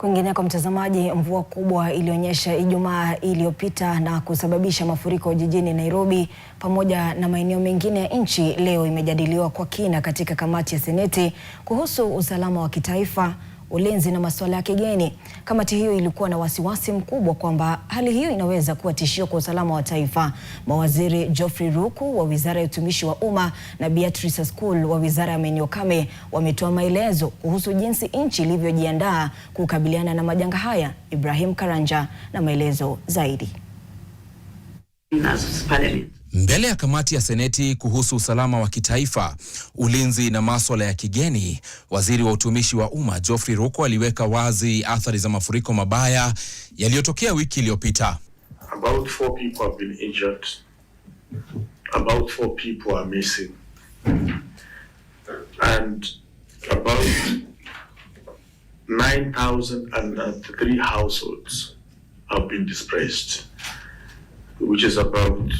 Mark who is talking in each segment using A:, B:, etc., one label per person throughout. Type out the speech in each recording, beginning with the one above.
A: Kwingineko mtazamaji, mvua kubwa ilionyesha Ijumaa iliyopita na kusababisha mafuriko jijini Nairobi pamoja na maeneo mengine ya nchi leo imejadiliwa kwa kina katika kamati ya Seneti kuhusu usalama wa kitaifa, ulinzi na masuala ya kigeni. Kamati hiyo ilikuwa na wasiwasi mkubwa kwamba hali hiyo inaweza kuwa tishio kwa usalama wa taifa. Mawaziri Geoffrey Ruku wa Wizara ya Utumishi wa Umma na Beatrice Askul wa Wizara ya Maeneo Kame wametoa maelezo kuhusu jinsi nchi ilivyojiandaa kukabiliana na majanga haya. Ibrahim Karanja na maelezo zaidi.
B: Mbele ya kamati ya Seneti kuhusu usalama wa kitaifa, ulinzi na masuala ya kigeni, waziri wa utumishi wa umma Geoffrey Ruku aliweka wazi athari za mafuriko mabaya yaliyotokea wiki iliyopita.
C: About 4 people have been injured. About 4 people are missing. And about 9,003 households have been displaced, which is about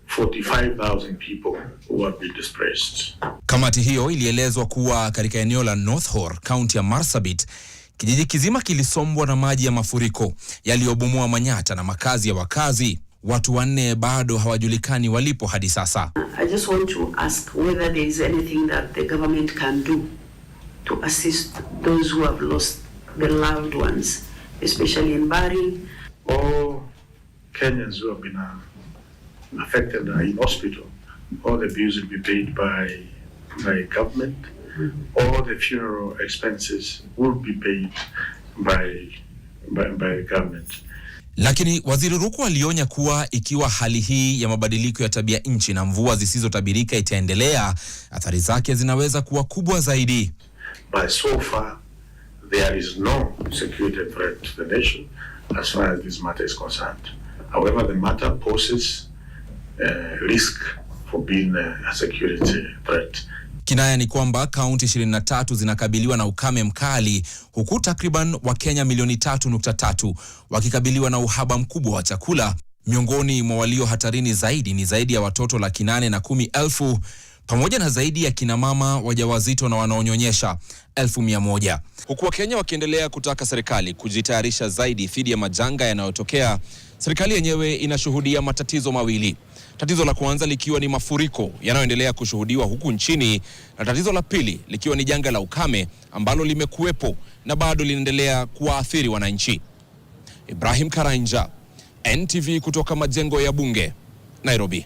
C: 45,000 people who have been displaced.
B: Kamati hiyo ilielezwa kuwa katika eneo la North Horr, kaunti ya Marsabit, kijiji kizima kilisombwa na maji ya mafuriko yaliyobomoa manyata na makazi ya wakazi. Watu 4 bado hawajulikani walipo hadi sasa.
D: I just want to ask whether there is anything that the government can do to assist those who have lost their loved ones, especially in Bari.
C: All Kenyans who have been affected are in hospital. All the bills will be paid by government. All the funeral expenses will be paid by government.
B: Lakini waziri Ruku alionya kuwa ikiwa hali hii ya mabadiliko ya tabia nchi na mvua zisizotabirika itaendelea, athari zake zinaweza kuwa kubwa zaidi.
C: But so far there is no security threat to the nation as far as this matter is concerned. However, the matter poses risk for being a security threat.
B: Kinaya ni kwamba kaunti 23 zinakabiliwa na ukame mkali, huku takriban Wakenya milioni 3.3 wakikabiliwa na uhaba mkubwa wa chakula. Miongoni mwa walio hatarini zaidi ni zaidi ya watoto 810,000 pamoja na zaidi ya kina mama wajawazito na wanaonyonyesha 100,000. Huku Wakenya wakiendelea kutaka serikali kujitayarisha zaidi dhidi ya majanga yanayotokea, serikali yenyewe inashuhudia matatizo mawili. Tatizo la kwanza likiwa ni mafuriko yanayoendelea kushuhudiwa huku nchini, na tatizo la pili likiwa ni janga la ukame ambalo limekuwepo na bado linaendelea kuwaathiri wananchi. Ibrahim Karanja, NTV kutoka majengo ya bunge, Nairobi.